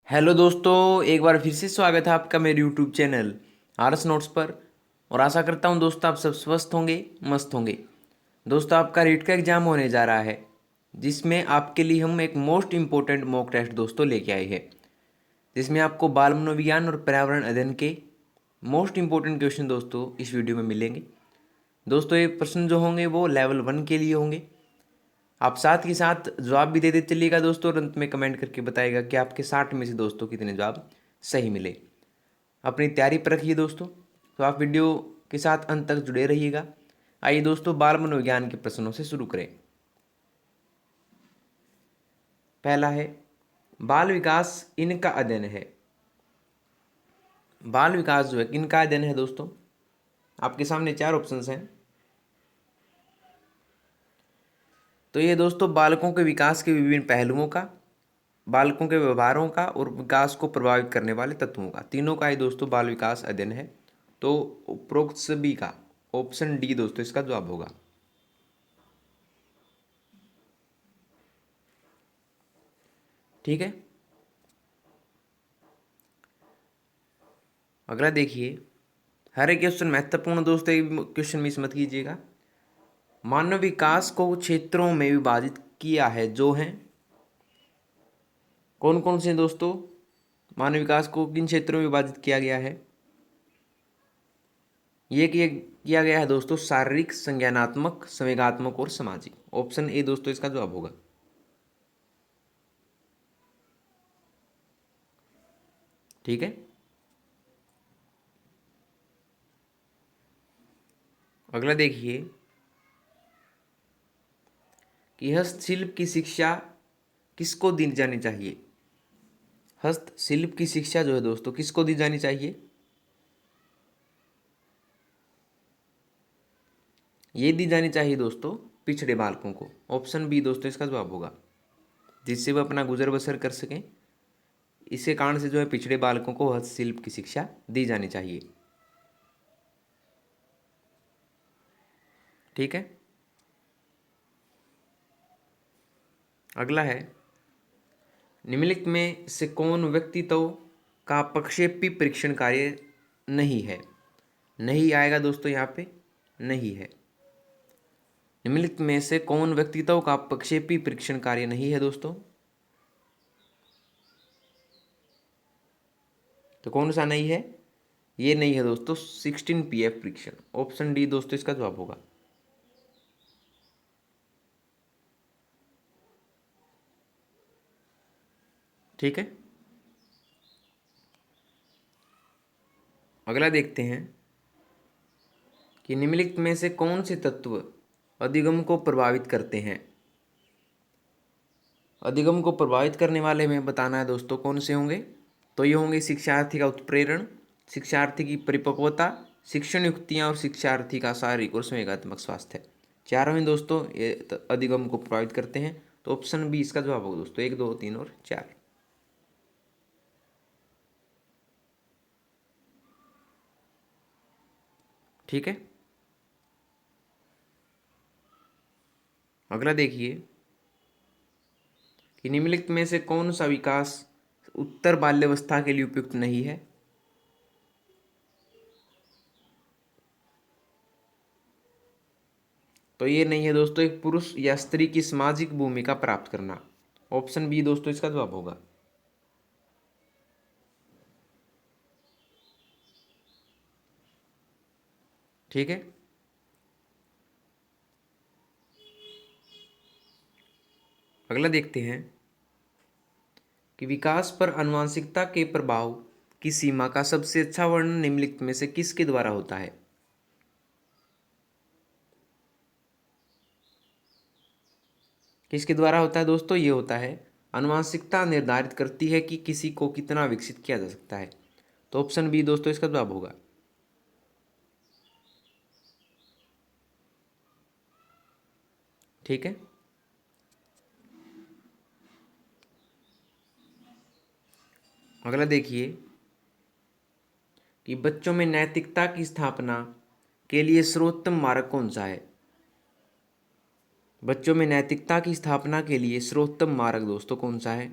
Hello दोस्तों, एक बार फिर से स्वागत है आपका मेरे यूट्यूब चैनल आरएस नोट्स पर। और आशा करता हूं दोस्तों आप सब स्वस्थ होंगे, मस्त होंगे। दोस्तों आपका रीट का एग्जाम होने जा रहा है, जिसमें आपके लिए हम एक मोस्ट इम्पोर्टेंट मॉक टेस्ट दोस्तों लेके आए हैं, जिसमें आपको बाल मनोविज्ञान और पर्यावरण अध्ययन के मोस्ट इम्पोर्टेंट क्वेश्चन दोस्तों इस वीडियो में मिलेंगे। दोस्तों ये प्रश्न जो होंगे वो लेवल 1 के लिए होंगे। आप साथ ही साथ जवाब भी दे देते चलिएगा दोस्तों, और अंत में कमेंट करके बताएगा कि आपके 60 में से दोस्तों कितने जवाब सही मिले। अपनी तैयारी पर रखिए दोस्तों, तो आप वीडियो के साथ अंत तक जुड़े रहिएगा। आइए दोस्तों बाल मनोविज्ञान के प्रश्नों से शुरू करें। पहला है, बाल विकास इनका अध्ययन है। बाल विकास जो है किनका अध्ययन है दोस्तों? आपके सामने चार ऑप्शंस हैं। तो ये दोस्तों बालकों के विकास के विभिन्न पहलुओं का, बालकों के व्यवहारों का और विकास को प्रभावित करने वाले तत्वों का, तीनों का ही दोस्तों बाल विकास अध्ययन है। तो उपरोक्त सभी का ऑप्शन डी दोस्तों इसका जवाब होगा। ठीक है, अगला देखिए। हर एक क्वेश्चन महत्वपूर्ण दोस्तों, एक क्वेश्चन मिस मत कीजिएगा। मानव विकास को क्षेत्रों में विभाजित किया है जो हैं, कौन कौन से दोस्तों? मानव विकास को किन क्षेत्रों में विभाजित किया गया है? ये किया गया है दोस्तों शारीरिक, संज्ञानात्मक, संवेगात्मक और सामाजिक। ऑप्शन ए दोस्तों इसका जवाब होगा। ठीक है, अगला देखिए कि हस्तशिल्प की शिक्षा किसको दी जानी चाहिए। हस्तशिल्प की शिक्षा जो है दोस्तों किसको दी जानी चाहिए? ये दी जानी चाहिए दोस्तों पिछड़े बालकों को। ऑप्शन बी दोस्तों इसका जवाब होगा, जिससे वह अपना गुजर बसर कर सकें। इसी कारण से जो है पिछड़े बालकों को हस्तशिल्प की शिक्षा दी जानी चाहिए। ठीक है, अगला है, निम्नलिखित में से कौन व्यक्तित्व का प्रक्षेपी परीक्षण कार्य नहीं है? नहीं आएगा दोस्तों, यहाँ पे नहीं है। निम्नलिखित में से कौन व्यक्तित्व का प्रक्षेपी परीक्षण कार्य नहीं है दोस्तों? तो कौन सा नहीं है? ये नहीं है दोस्तों 16 PF परीक्षण। ऑप्शन डी दोस्तों इसका जवाब होगा। ठीक है, अगला देखते हैं कि निम्नलिखित में से कौन से तत्व अधिगम को प्रभावित करते हैं। अधिगम को प्रभावित करने वाले में बताना है दोस्तों कौन से होंगे। तो ये होंगे शिक्षार्थी का उत्प्रेरण, शिक्षार्थी की परिपक्वता, शिक्षण युक्तियाँ और शिक्षार्थी का शारीरिक और संवेगात्मक स्वास्थ्य। चारों ही दोस्तों ये अधिगम को प्रभावित करते हैं। तो ऑप्शन बी इसका जवाब होगा दोस्तों, 1, 2, 3 और 4। ठीक है, अगला देखिए कि निम्नलिखित में से कौन सा विकास उत्तर बाल्यावस्था के लिए उपयुक्त नहीं है। तो ये नहीं है दोस्तों एक पुरुष या स्त्री की सामाजिक भूमिका प्राप्त करना। ऑप्शन बी दोस्तों इसका जवाब होगा। ठीक है, अगला देखते हैं कि विकास पर आनुवंशिकता के प्रभाव की सीमा का सबसे अच्छा वर्णन निम्नलिखित में से किसके द्वारा होता है। किसके द्वारा होता है दोस्तों? ये होता है, आनुवंशिकता निर्धारित करती है कि किसी को कितना विकसित किया जा सकता है। तो ऑप्शन बी दोस्तों इसका जवाब होगा। ठीक है, अगला देखिए कि बच्चों में नैतिकता की स्थापना के लिए सर्वोत्तम मार्ग कौन सा है। बच्चों में नैतिकता की स्थापना के लिए सर्वोत्तम मार्ग दोस्तों कौन सा है?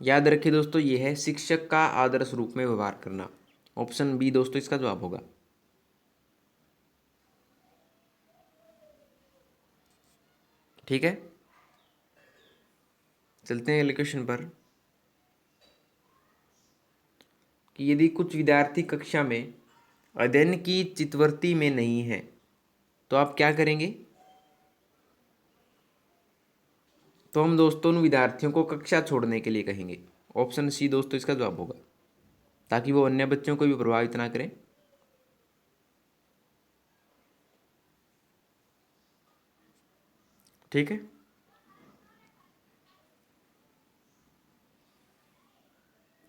याद रखिए दोस्तों, ये है शिक्षक का आदर्श रूप में व्यवहार करना। ऑप्शन बी दोस्तों इसका जवाब होगा। ठीक है, चलते हैं अगले क्वेश्चन पर कि यदि कुछ विद्यार्थी कक्षा में अध्ययन की चित्तवृत्ति में नहीं है तो आप क्या करेंगे? तो हम दोस्तों उन विद्यार्थियों को कक्षा छोड़ने के लिए कहेंगे। ऑप्शन सी दोस्तों इसका जवाब होगा, ताकि वो अन्य बच्चों को भी प्रभावित ना करें। ठीक है,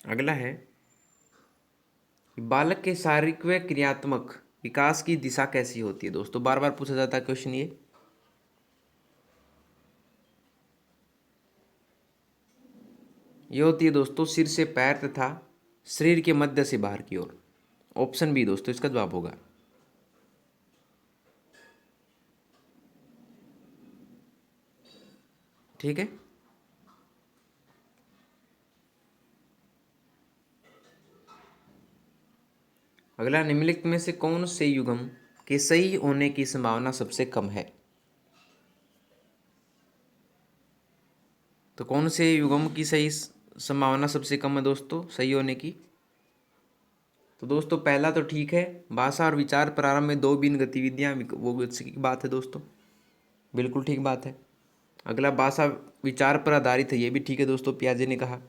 अगला है कि बालक के शारीरिक व क्रियात्मक विकास की दिशा कैसी होती है। दोस्तों बार बार पूछा जाता है क्वेश्चन ये होती है दोस्तों सिर से पैर तथा शरीर के मध्य से बाहर की ओर। ऑप्शन बी दोस्तों इसका जवाब होगा। ठीक है, अगला निम्नलिखित में से कौन से युग्म के सही होने की संभावना सबसे कम है। तो कौन से युग्म की सही संभावना सबसे कम है दोस्तों सही होने की? तो दोस्तों पहला तो ठीक है, भाषा और विचार प्रारंभ में दो भिन्न गतिविधियां, वो की बात है दोस्तों, बिल्कुल ठीक बात है। अगला भाषा विचार पर आधारित है, ये भी ठीक है दोस्तों, पियाजे ने कहा।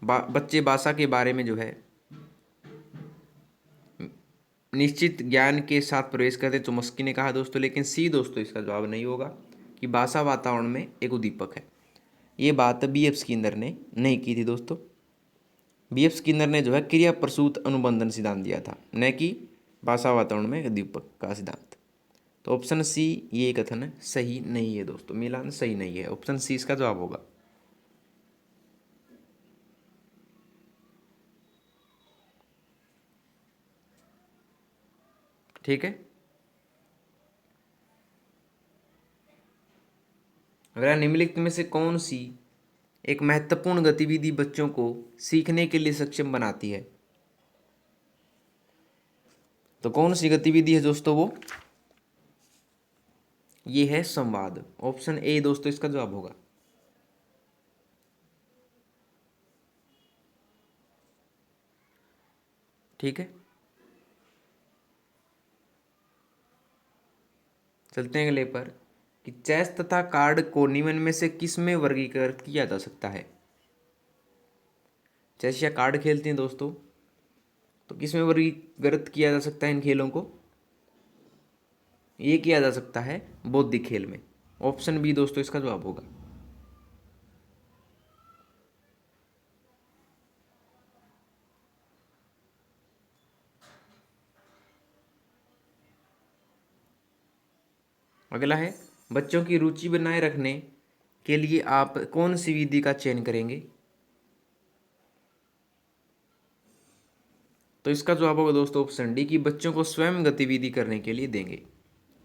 बच्चे भाषा के बारे में जो है निश्चित ज्ञान के साथ प्रवेश करते, चुमस्की ने कहा दोस्तों। लेकिन सी दोस्तों इसका जवाब नहीं होगा कि भाषा वातावरण में एक उद्दीपक है। ये बात B.F. स्किनर ने नहीं की थी दोस्तों। B.F. स्किनर ने जो है क्रिया प्रसूत अनुबंधन सिद्धांत दिया था, न कि भाषा वातावरण में उद्दीपक का सिद्धांत। तो ऑप्शन सी ये कथन सही नहीं है दोस्तों, मिलान सही नहीं है। ऑप्शन सी इसका जवाब होगा। ठीक है, अगला निम्नलिखित में से कौन सी एक महत्वपूर्ण गतिविधि बच्चों को सीखने के लिए सक्षम बनाती है। तो कौन सी गतिविधि है दोस्तों वो? ये है संवाद। ऑप्शन ए दोस्तों इसका जवाब होगा। ठीक है, चलते हैं अगले पर कि चेस तथा कार्ड को निम्न में से किस में वर्गीकृत किया जा सकता है। चेस या कार्ड खेलते हैं दोस्तों, तो किस में वर्गीकृत किया जा सकता है इन खेलों को? ये किया जा सकता है बौद्धिक खेल में। ऑप्शन बी दोस्तों इसका जवाब होगा। अगला है बच्चों की रुचि बनाए रखने के लिए आप कौन सी विधि का चयन करेंगे। तो इसका जवाब होगा दोस्तों ऑप्शन डी कि बच्चों को स्वयं गतिविधि करने के लिए देंगे।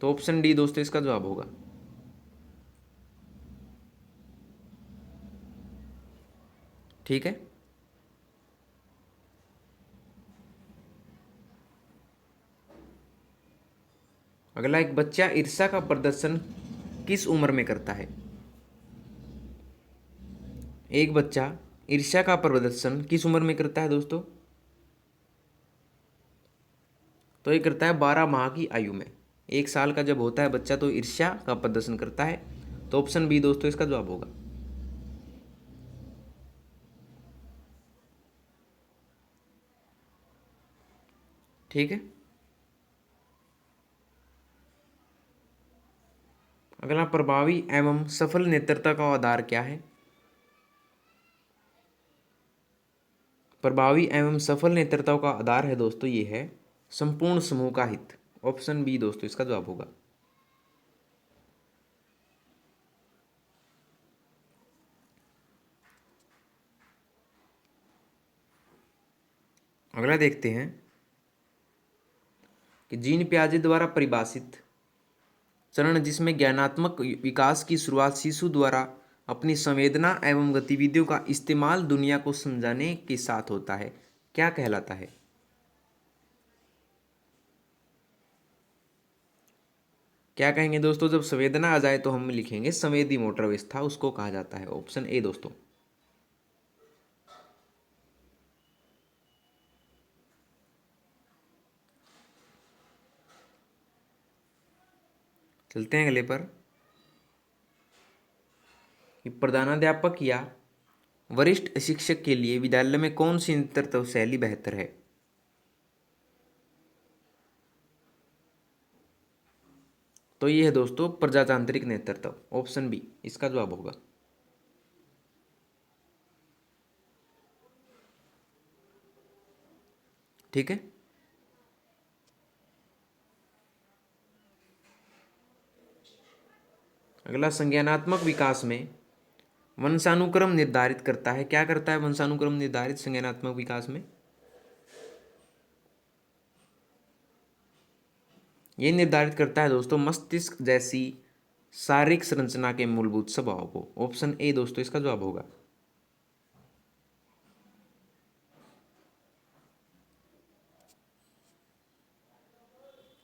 तो ऑप्शन डी दोस्तों इसका जवाब होगा। ठीक है, अगला एक बच्चा ईर्ष्या का प्रदर्शन किस उम्र में करता है। एक बच्चा ईर्ष्या का प्रदर्शन किस उम्र में करता है दोस्तों? तो ये करता है 12 माह की आयु में। 1 साल का जब होता है बच्चा तो ईर्ष्या का प्रदर्शन करता है। तो ऑप्शन बी दोस्तों इसका जवाब होगा। ठीक है, अगला प्रभावी एवं सफल नेतृत्व का आधार क्या है। प्रभावी एवं सफल नेतृत्व का आधार है दोस्तों ये है संपूर्ण समूह का हित। ऑप्शन बी दोस्तों इसका जवाब होगा। अगला देखते हैं कि जीन पियाजे द्वारा परिभाषित चरण जिसमें ज्ञानात्मक विकास की शुरुआत शिशु द्वारा अपनी संवेदना एवं गतिविधियों का इस्तेमाल दुनिया को समझाने के साथ होता है, क्या कहलाता है? क्या कहेंगे दोस्तों? जब संवेदना आ जाए तो हम लिखेंगे संवेदी मोटर अवस्था, उसको कहा जाता है। ऑप्शन ए दोस्तों। चलते हैं अगले पर। कि प्रधानाध्यापक या वरिष्ठ शिक्षक के लिए विद्यालय में कौन सी नेतृत्व शैली बेहतर है? तो ये है दोस्तों प्रजातांत्रिक नेतृत्व। ऑप्शन बी इसका जवाब होगा। ठीक है। अगला, संज्ञानात्मक विकास में वंशानुक्रम निर्धारित करता है, क्या करता है वंशानुक्रम निर्धारित संज्ञानात्मक विकास में? ये निर्धारित करता है दोस्तों मस्तिष्क जैसी शारीरिक संरचना के मूलभूत स्वभाव को। ऑप्शन ए दोस्तों इसका जवाब होगा।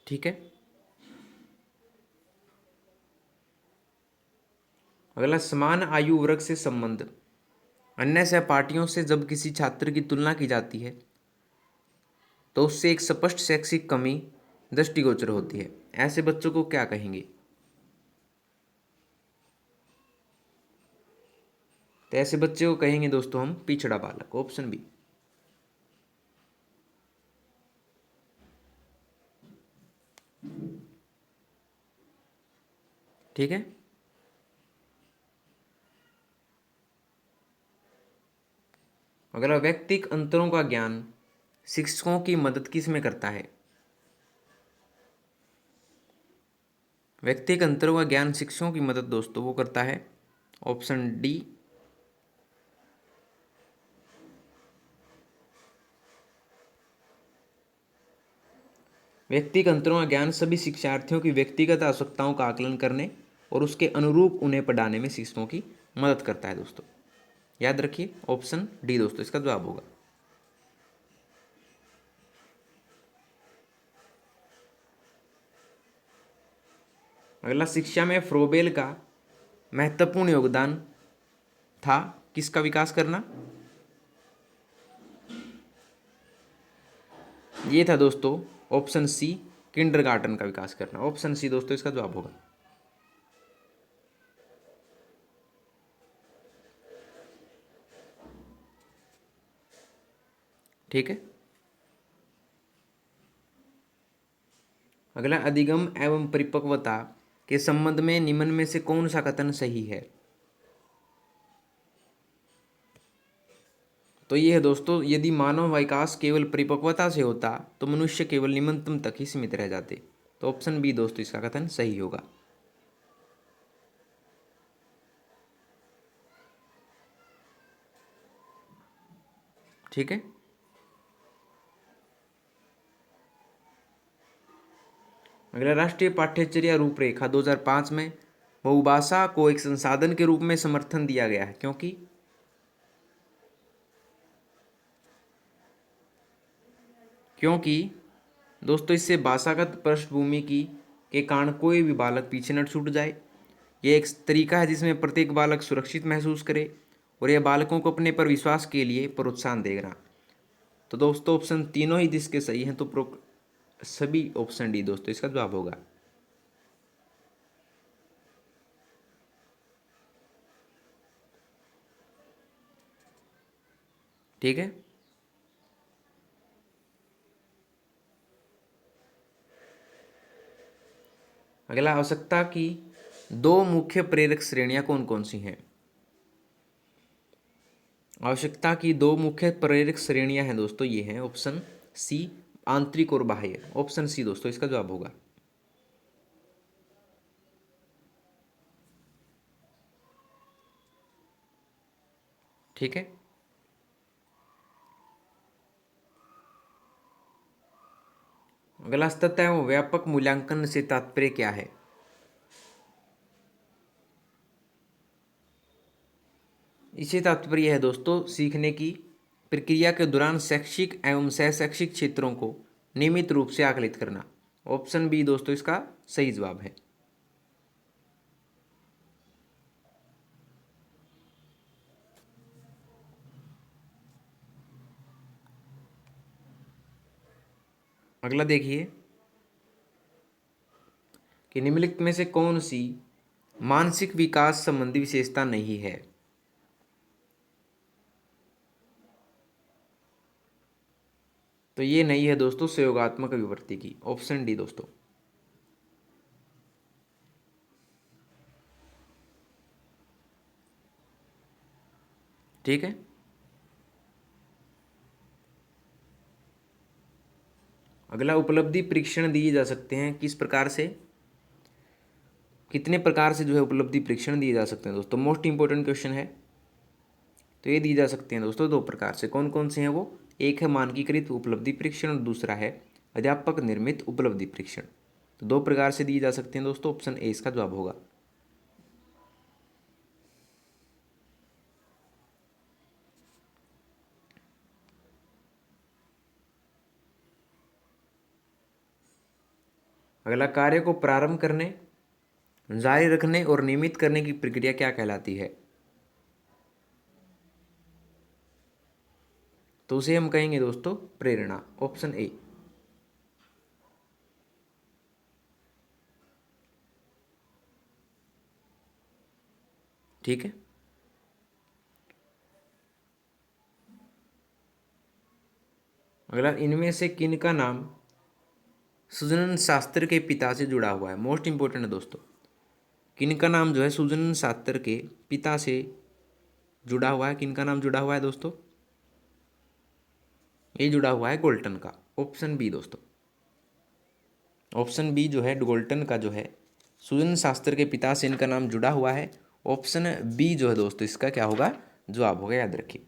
ठीक है। अगला, समान आयु वर्ग से संबंध अन्य सहपाठियों से जब किसी छात्र की तुलना की जाती है तो उससे एक स्पष्ट शैक्षिक कमी दृष्टिगोचर होती है, ऐसे बच्चों को क्या कहेंगे? तो ऐसे बच्चे को कहेंगे दोस्तों हम पिछड़ा बालक। Option B. ठीक है। अगला, व्यक्तिक अंतरों का ज्ञान शिक्षकों की मदद किस में करता है? व्यक्तिक अंतरों का ज्ञान शिक्षकों की मदद दोस्तों वो करता है। Option D. व्यक्तिगत अंतरों का ज्ञान सभी शिक्षार्थियों की व्यक्तिगत आवश्यकताओं का आकलन करने और उसके अनुरूप उन्हें पढ़ाने में शिक्षकों की मदद करता है दोस्तों। याद रखिए ऑप्शन डी दोस्तों इसका जवाब होगा। अगला, शिक्षा में फ्रोबेल का महत्वपूर्ण योगदान था किसका विकास करना? ये था दोस्तों ऑप्शन सी किंडरगार्टन का विकास करना। ऑप्शन सी दोस्तों इसका जवाब होगा। ठीक है। अगला, अधिगम एवं परिपक्वता के संबंध में निम्न में से कौन सा कथन सही है? तो ये है दोस्तों, यदि मानव विकास केवल परिपक्वता से होता तो मनुष्य केवल निम्नतम तक ही सीमित रह जाते। तो ऑप्शन बी दोस्तों इसका कथन सही होगा। ठीक है। अगला, राष्ट्रीय पाठ्यचर्या रूपरेखा 2005 में बहुभाषा को एक संसाधन के रूप में समर्थन दिया गया है, क्योंकि दोस्तों इससे भाषागत पृष्ठभूमि की के कारण कोई भी बालक पीछे न छूट जाए। यह एक तरीका है जिसमें प्रत्येक बालक सुरक्षित महसूस करे और यह बालकों को अपने पर विश्वास के लिए प्रोत्साहन देगा। तो दोस्तों ऑप्शन तीनों ही जिसके सही हैं, तो सभी ऑप्शन डी दोस्तों इसका जवाब होगा। ठीक है। अगला, आवश्यकता की दो मुख्य प्रेरक श्रेणियां कौन कौन सी हैं? आवश्यकता की दो मुख्य प्रेरक श्रेणियां हैं दोस्तों, ये हैं ऑप्शन सी आंतरिक और बाह्य। ऑप्शन सी दोस्तों इसका जवाब होगा। ठीक है। अगला, सतत एवं व्यापक मूल्यांकन से तात्पर्य क्या है? इससे तात्पर्य है दोस्तों सीखने की प्रक्रिया के दौरान शैक्षिक एवं सहशैक्षिक क्षेत्रों को नियमित रूप से आकलित करना। ऑप्शन बी दोस्तों इसका सही जवाब है। अगला देखिए कि निम्नलिखित में से कौन सी मानसिक विकास संबंधी विशेषता नहीं है। तो ये नहीं है दोस्तों सहयोगात्मक विवर्ती की, ऑप्शन डी दोस्तों। ठीक है। अगला उपलब्धि परीक्षण दिए जा सकते हैं किस प्रकार से, कितने प्रकार से जो है उपलब्धि परीक्षण दिए जा सकते हैं दोस्तों, मोस्ट इंपॉर्टेंट क्वेश्चन है। तो ये दिए जा सकते हैं दोस्तों दो प्रकार से, कौन कौन से हैं वो, एक है मानकीकृत उपलब्धि परीक्षण और दूसरा है अध्यापक निर्मित उपलब्धि परीक्षण। तो दो प्रकार से दिए जा सकते हैं दोस्तों, ऑप्शन ए इसका जवाब होगा। अगला कार्य को प्रारंभ करने, जारी रखने और नियमित करने की प्रक्रिया क्या कहलाती है। तो उसे हम कहेंगे दोस्तों प्रेरणा, ऑप्शन ए। ठीक है। अगला इनमें से किन का नाम सुजनन शास्त्र के पिता से जुड़ा हुआ है, मोस्ट इंपॉर्टेंट है दोस्तों। किन का नाम जो है सुजनन शास्त्र के पिता से जुड़ा हुआ है, किन का नाम जुड़ा हुआ है दोस्तों, ये जुड़ा हुआ है गोल्टन का, ऑप्शन बी दोस्तों। ऑप्शन बी जो है गोल्टन का जो है सुजनन शास्त्र के पिता से इनका नाम जुड़ा हुआ है, ऑप्शन बी जो है दोस्तों इसका क्या होगा जवाब होगा, याद रखिए।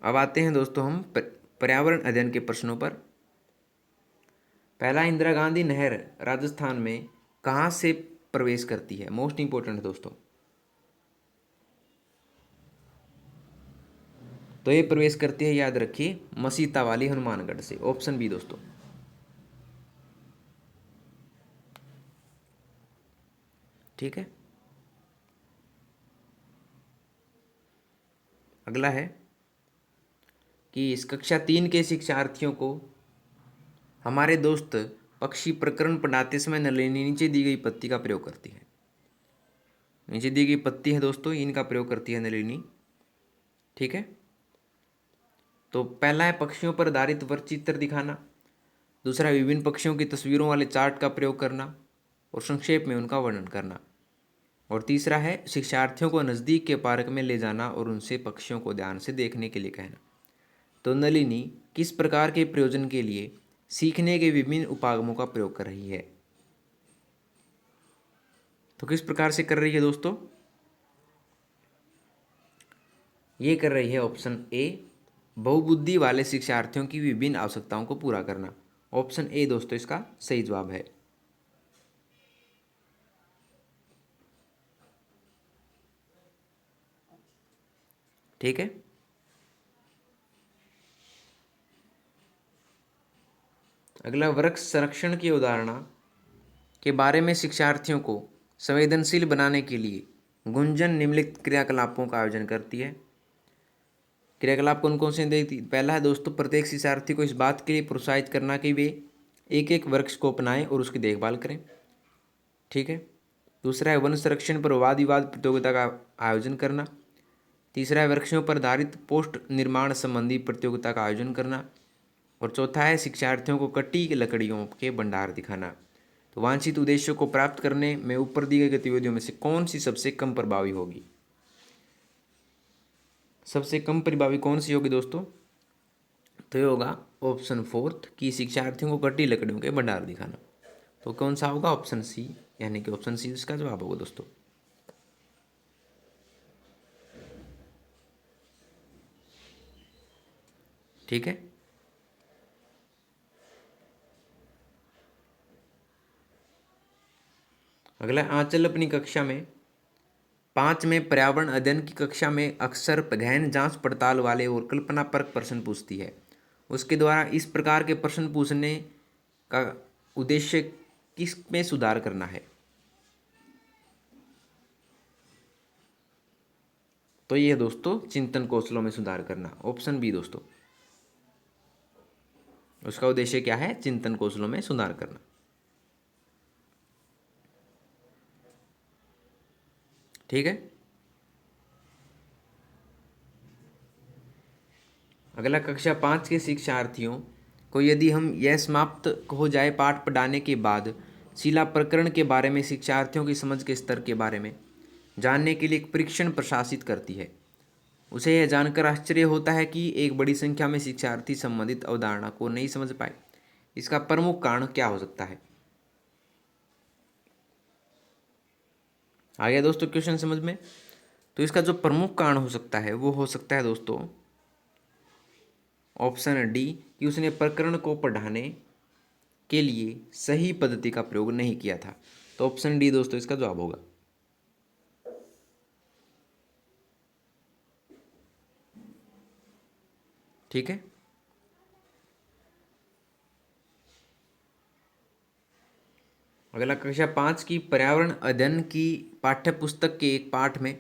अब आते हैं दोस्तों हम पर्यावरण अध्ययन के प्रश्नों पर। पहला, इंदिरा गांधी नहर राजस्थान में कहाँ से प्रवेश करती है, मोस्ट इंपॉर्टेंट है दोस्तों। तो ये प्रवेश करती है, याद रखिए, मसीता वाली हनुमानगढ़ से, ऑप्शन बी दोस्तों। ठीक है। अगला है कि इस कक्षा 3 के शिक्षार्थियों को हमारे दोस्त पक्षी प्रकरण पढ़ाते समय नलिनी नीचे दी गई पत्ती का प्रयोग करती है। नीचे दी गई पत्ती है दोस्तों, इनका प्रयोग करती है नलिनी। ठीक है। तो पहला है पक्षियों पर आधारित वृत्तचित्र दिखाना, दूसरा विभिन्न पक्षियों की तस्वीरों वाले चार्ट का प्रयोग करना और संक्षेप में उनका वर्णन करना, और तीसरा है शिक्षार्थियों को नज़दीक के पार्क में ले जाना और उनसे पक्षियों को ध्यान से देखने के लिए कहना। तो नलिनी किस प्रकार के प्रयोजन के लिए सीखने के विभिन्न उपागमों का प्रयोग कर रही है। तो किस प्रकार से कर रही है दोस्तों, ये कर रही है ऑप्शन ए बहुबुद्धि वाले शिक्षार्थियों की विभिन्न आवश्यकताओं को पूरा करना, ऑप्शन ए दोस्तों इसका सही जवाब है। ठीक है। अगला, वृक्ष संरक्षण की अवधारणा के बारे में शिक्षार्थियों को संवेदनशील बनाने के लिए गुंजन निम्नलिखित क्रियाकलापों का आयोजन करती है। क्रियाकलाप कौन कौन से देखती, पहला है दोस्तों प्रत्येक शिक्षार्थी को इस बात के लिए प्रोत्साहित करना कि वे एक एक वृक्ष को अपनाएं और उसकी देखभाल करें। ठीक है। दूसरा है वन संरक्षण पर वाद विवाद प्रतियोगिता का आयोजन करना। तीसरा है वृक्षों पर आधारित पोस्ट निर्माण संबंधी प्रतियोगिता का आयोजन करना, और चौथा है शिक्षार्थियों को कटी लकड़ियों के भंडार दिखाना। तो वांछित उद्देश्यों को प्राप्त करने में ऊपर दी गई गतिविधियों में से कौन सी सबसे कम प्रभावी होगी, सबसे कम प्रभावी कौन सी होगी दोस्तों, तो ये होगा ऑप्शन फोर्थ कि शिक्षार्थियों को कटी लकड़ियों के भंडार दिखाना। तो कौन सा होगा, ऑप्शन सी, यानी कि ऑप्शन सी इसका जवाब होगा दोस्तों। ठीक है। अगला, आंचल अपनी कक्षा में 5 में पर्यावरण अध्ययन की कक्षा में अक्सर गहन जांच पड़ताल वाले और कल्पनापरक प्रश्न पूछती है। उसके द्वारा इस प्रकार के प्रश्न पूछने का उद्देश्य किस में सुधार करना है? तो ये दोस्तों चिंतन कौशलों में सुधार करना, ऑप्शन बी दोस्तों। उसका उद्देश्य क्या है? चिंतन कौशलों में सुधार करना। ठीक है। अगला कक्षा 5 के शिक्षार्थियों को यदि हम यह समाप्त हो जाए पाठ पढ़ाने के बाद शिला प्रकरण के बारे में शिक्षार्थियों की समझ के स्तर के बारे में जानने के लिए एक परीक्षण प्रशासित करती है। उसे यह जानकर आश्चर्य होता है कि एक बड़ी संख्या में शिक्षार्थी संबंधित अवधारणा को नहीं समझ पाए। इसका प्रमुख कारण क्या हो सकता है? आ गया दोस्तों क्वेश्चन समझ में? तो इसका जो प्रमुख कारण हो सकता है वो हो सकता है दोस्तों ऑप्शन डी, कि उसने प्रकरण को पढ़ाने के लिए सही पद्धति का प्रयोग नहीं किया था। तो ऑप्शन डी दोस्तों इसका जवाब होगा। ठीक है। अगला कक्षा 5 की पर्यावरण अध्ययन की पाठ्य पुस्तक के एक पाठ में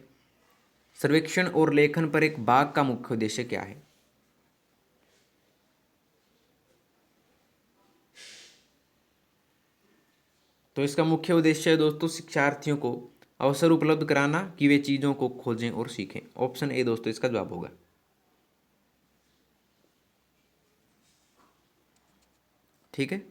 सर्वेक्षण और लेखन पर एक भाग का मुख्य उद्देश्य क्या है? तो इसका मुख्य उद्देश्य है दोस्तों शिक्षार्थियों को अवसर उपलब्ध कराना कि वे चीज़ों को खोजें और सीखें। ऑप्शन ए दोस्तों इसका जवाब होगा। ठीक है।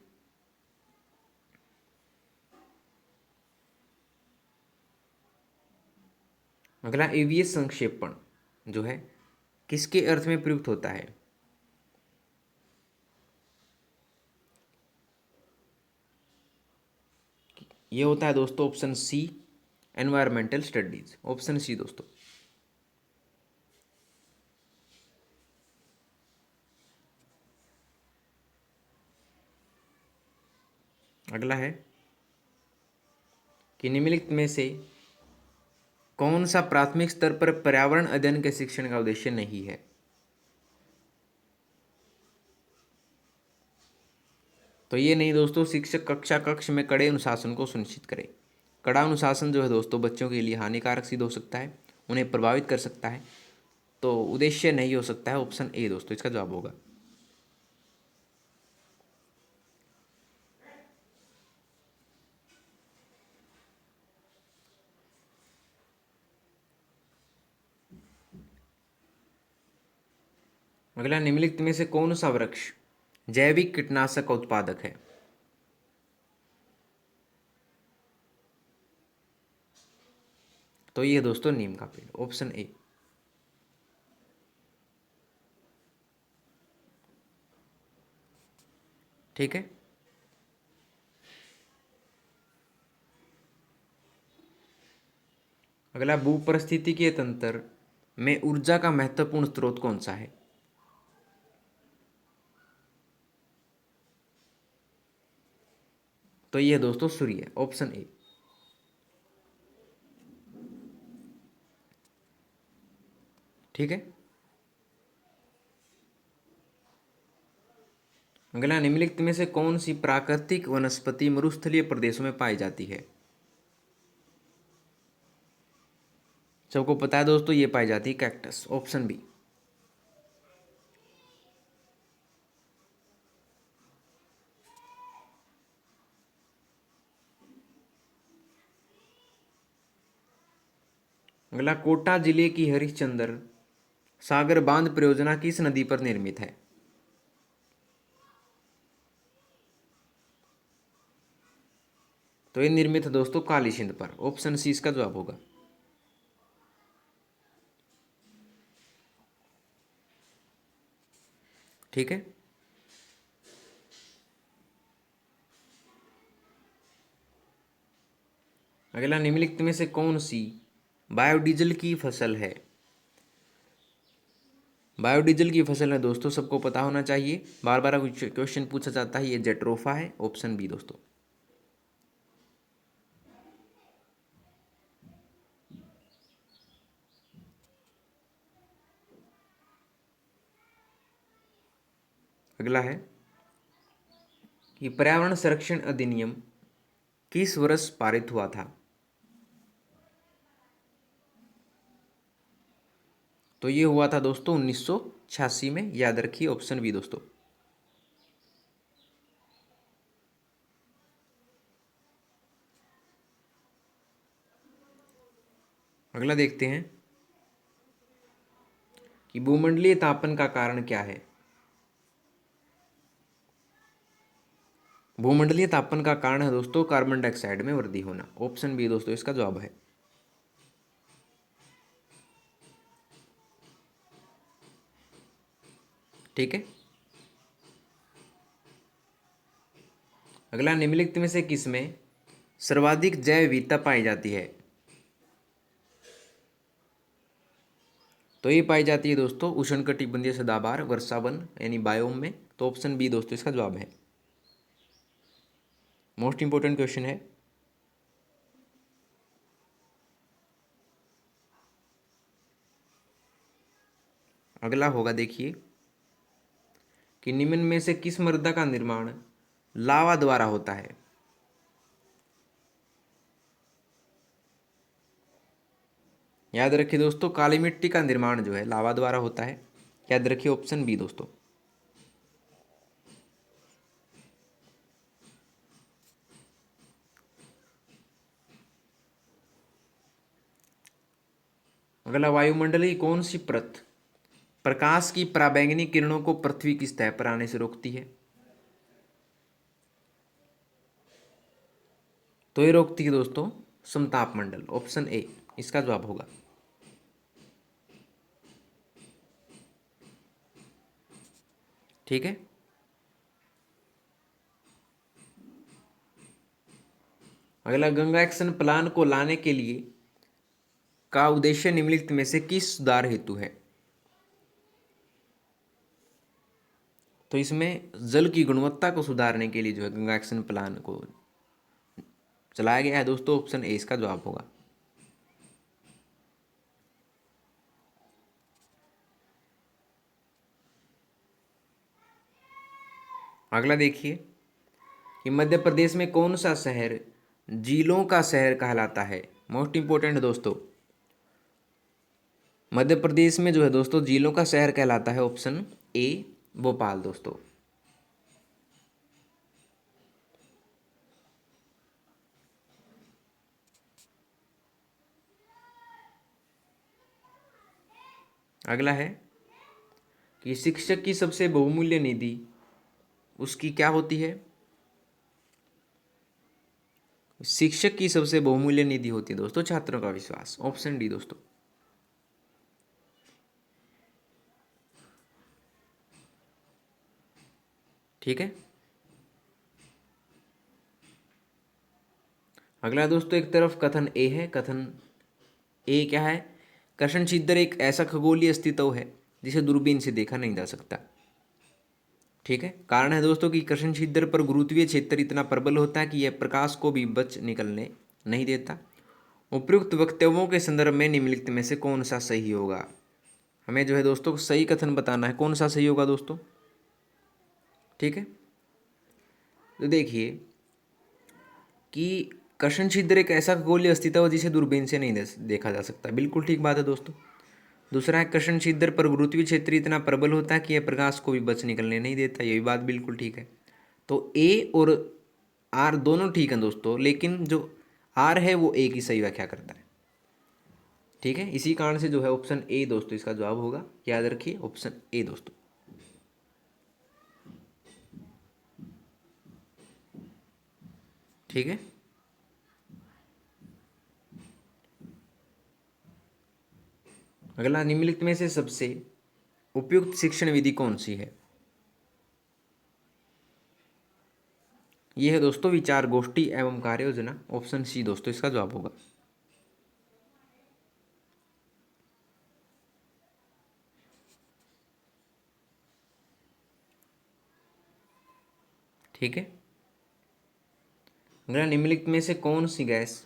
अगला एवीएस संक्षेपण जो है किसके अर्थ में प्रयुक्त होता है? ये होता है दोस्तों option C, environmental studies. Option C दोस्तों। अगला है कि निम्नलिखित में से कौन सा प्राथमिक स्तर पर पर्यावरण अध्ययन के शिक्षण का उद्देश्य नहीं है? तो ये नहीं दोस्तों, शिक्षक कक्षा कक्ष में कड़े अनुशासन को सुनिश्चित करे। कड़ा अनुशासन जो है दोस्तों बच्चों के लिए हानिकारक सिद्ध हो सकता है, उन्हें प्रभावित कर सकता है। तो उद्देश्य नहीं हो सकता है। ऑप्शन ए दोस्तों इसका जवाब होगा। अगला, निम्नलिखित में से कौन सा वृक्ष जैविक कीटनाशक का उत्पादक है? तो ये दोस्तों नीम का पेड़। Option A. ठीक है। अगला, भूपरिस्थितिकीय तंत्र में ऊर्जा का महत्वपूर्ण स्रोत कौन सा है? तो ये दोस्तों सूर्य। Option A. ठीक है। अगला, निम्नलिखित में से कौन सी प्राकृतिक वनस्पति मरुस्थलीय प्रदेशों में पाई जाती है? सबको पता है दोस्तों, ये पाई जाती है कैक्टस। Option B. अगला, कोटा जिले की हरिश्चंद्र सागर बांध परियोजना किस नदी पर निर्मित है? तो ये निर्मित है दोस्तों काली सिंध पर। ऑप्शन सी इसका जवाब होगा। ठीक है। अगला, निम्नलिखित में से कौन सी बायोडीजल की फसल है? बायोडीजल की फसल है दोस्तों, सबको पता होना चाहिए, बार बार क्वेश्चन पूछा जाता है, ये जेट्रोफा है। ऑप्शन बी दोस्तों। अगला है कि पर्यावरण संरक्षण अधिनियम किस वर्ष पारित हुआ था? तो ये हुआ था दोस्तों 1986 में, याद रखिए ऑप्शन बी दोस्तों। अगला देखते हैं कि भूमंडलीय तापन का कारण क्या है? भूमंडलीय तापन का कारण है दोस्तों कार्बन डाइऑक्साइड में वृद्धि होना। ऑप्शन बी दोस्तों इसका जवाब है। ठीक है। अगला, निम्नलिखित में से किसमें सर्वाधिक जैव विविधता पाई जाती है? तो ये पाई जाती है दोस्तों उष्णकटिबंधीय सदाबहार वर्षावन यानी बायोम में। तो ऑप्शन बी दोस्तों इसका जवाब है। मोस्ट इंपोर्टेंट क्वेश्चन है। अगला होगा देखिए कि निम्न में से किस मृदा का निर्माण लावा द्वारा होता है? याद रखिए दोस्तों काली मिट्टी का निर्माण जो है लावा द्वारा होता है। याद रखिए ऑप्शन बी दोस्तों। अगला, वायुमंडलीय कौन सी परत प्रकाश की पराबैंगनी किरणों को पृथ्वी की सतह पर आने से रोकती है? तो ये रोकती है दोस्तों समताप मंडल। ऑप्शन ए इसका जवाब होगा। ठीक है। अगला, गंगा एक्शन प्लान को लाने के लिए का उद्देश्य निम्नलिखित में से किस सुधार हेतु है? तो इसमें जल की गुणवत्ता को सुधारने के लिए जो है गंगा एक्शन प्लान को चलाया गया है दोस्तों। ऑप्शन ए इसका जवाब होगा। अगला देखिए कि मध्य प्रदेश में कौन सा शहर झीलों का शहर कहलाता है? मोस्ट इंपोर्टेंट है दोस्तों। मध्य प्रदेश में जो है दोस्तों झीलों का शहर कहलाता है। ऑप्शन ए भोपाल दोस्तों। अगला है कि शिक्षक की सबसे बहुमूल्य निधि उसकी क्या होती है? शिक्षक की सबसे बहुमूल्य निधि होती है दोस्तों छात्रों का विश्वास। ऑप्शन डी दोस्तों। ठीक है। अगला दोस्तों एक तरफ कथन ए है। कथन ए क्या है? कृष्ण छिद्र एक ऐसा खगोलीय अस्तित्व है जिसे दूरबीन से देखा नहीं जा सकता। ठीक है। कारण है दोस्तों कि कृष्ण छिद्र पर गुरुत्वीय क्षेत्र इतना प्रबल होता है कि यह प्रकाश को भी बच निकलने नहीं देता। उपयुक्त वक्तव्यों के संदर्भ में निम्नलिखित में से कौन सा सही होगा? हमें जो है दोस्तों सही कथन बताना है। कौन सा सही होगा दोस्तों? ठीक है। तो देखिए कि कृष्ण छिद्र एक ऐसा खगोलीय अस्तित्व है जिसे दूरबीन से नहीं देखा जा सकता। बिल्कुल ठीक बात है दोस्तों। दूसरा है कृष्ण छिद्र पर गुरुत्वीय क्षेत्र इतना प्रबल होता है कि यह प्रकाश को भी बच निकलने नहीं देता। ये भी बात बिल्कुल ठीक है। तो ए और आर दोनों ठीक हैं दोस्तों, लेकिन जो आर है वो ए की सही व्याख्या करता है। ठीक है। इसी कारण से जो है ऑप्शन ए दोस्तों इसका जवाब होगा। याद रखिए ऑप्शन ए दोस्तों। ठीक है। अगला, निम्नलिखित में से सबसे उपयुक्त शिक्षण विधि कौन सी है? यह है दोस्तों विचार गोष्ठी एवं कार्य योजना। ऑप्शन सी दोस्तों इसका जवाब होगा। ठीक है। अगला, निम्नलिखित में से कौन सी गैस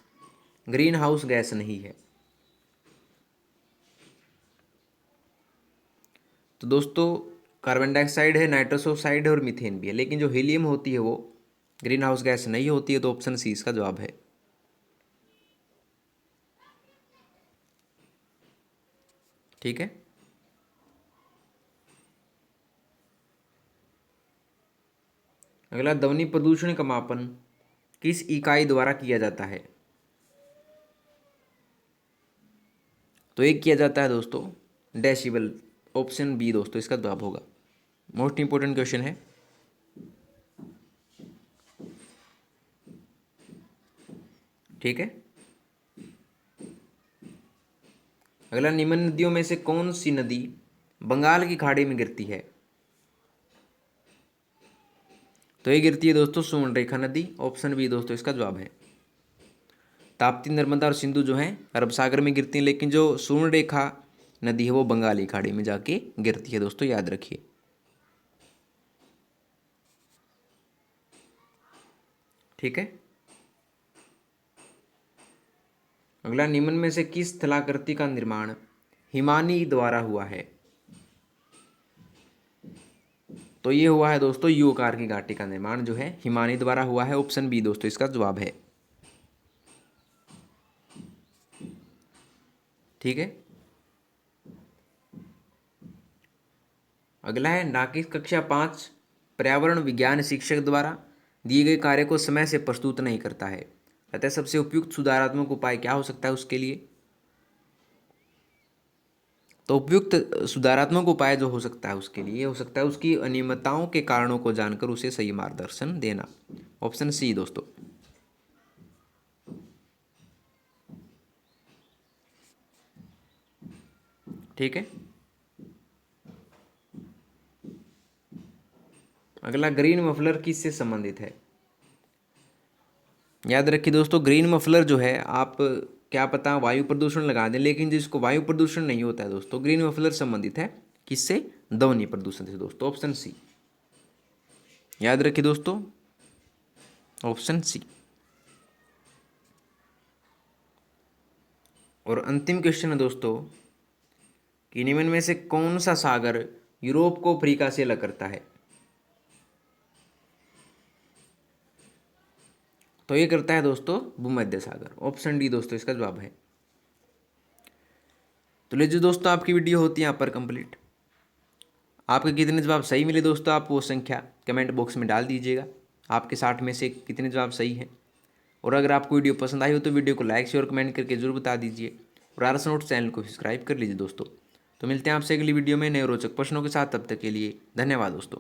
ग्रीन हाउस गैस नहीं है? तो दोस्तों कार्बन डाइऑक्साइड है, नाइट्रस ऑक्साइड है और मीथेन भी है, लेकिन जो हीलियम होती है वो ग्रीन हाउस गैस नहीं होती है, तो ऑप्शन सी इसका जवाब है। ठीक है। अगला, ध्वनि प्रदूषण का मापन किस इकाई द्वारा किया जाता है? तो एक किया जाता है दोस्तों डेसिबल, ऑप्शन बी दोस्तों इसका जवाब होगा। मोस्ट इंपॉर्टेंट क्वेश्चन है। ठीक है। अगला, निम्न नदियों में से कौन सी नदी बंगाल की खाड़ी में गिरती है? तो ये गिरती है दोस्तों सुवर्णरेखा नदी, ऑप्शन बी दोस्तों इसका जवाब है। ताप्ती, नर्मदा और सिंधु जो हैं अरब सागर में गिरती हैं, लेकिन जो सुवर्णरेखा नदी है वो बंगाली खाड़ी में जाके गिरती है दोस्तों, याद रखिए। ठीक है। अगला, निम्न में से किस स्थलाकृति का निर्माण हिमानी द्वारा हुआ है? तो ये हुआ है दोस्तों यू आकार की घाटी का निर्माण जो है हिमानी द्वारा हुआ है, ऑप्शन बी दोस्तों इसका जवाब है। ठीक है। अगला है, नाकिस कक्षा 5 पर्यावरण विज्ञान शिक्षक द्वारा दिए गए कार्य को समय से प्रस्तुत नहीं करता है, अतः सबसे उपयुक्त सुधारात्मक उपाय क्या हो सकता है उसके लिए? तो उपयुक्त सुधारात्मक उपाय जो हो सकता है उसके लिए हो सकता है उसकी अनियमितताओं के कारणों को जानकर उसे सही मार्गदर्शन देना, ऑप्शन सी दोस्तों। ठीक है। अगला, ग्रीन मफलर किससे संबंधित है? याद रखिए दोस्तों, ग्रीन मफलर जो है आप क्या पता वायु प्रदूषण लगा दें, लेकिन जिसको वायु प्रदूषण नहीं होता है दोस्तों, ग्रीन मफलर संबंधित है किससे? ध्वनि प्रदूषण से दोस्तों, ऑप्शन सी। याद रखिए दोस्तों, ऑप्शन सी। और अंतिम क्वेश्चन है दोस्तों कि निम्न में से कौन सा सागर यूरोप को अफ्रीका से अलग करता है? तो ये करता है दोस्तों भूमध्य सागर, ऑप्शन डी दोस्तों इसका जवाब है। तो लीजिए दोस्तों, आपकी वीडियो होती है यहाँ पर कंप्लीट। आपके कितने जवाब सही मिले दोस्तों, आप वो संख्या कमेंट बॉक्स में डाल दीजिएगा। आपके 60 में से कितने जवाब सही हैं। और अगर आपको वीडियो पसंद आई हो तो वीडियो को लाइक शेयर कमेंट करके जरूर बता दीजिए। और आरएस नोट्स चैनल को सब्सक्राइब कर लीजिए दोस्तों। तो मिलते हैं आपसे अगली वीडियो में नए रोचक प्रश्नों के साथ, तब तक के लिए धन्यवाद दोस्तों।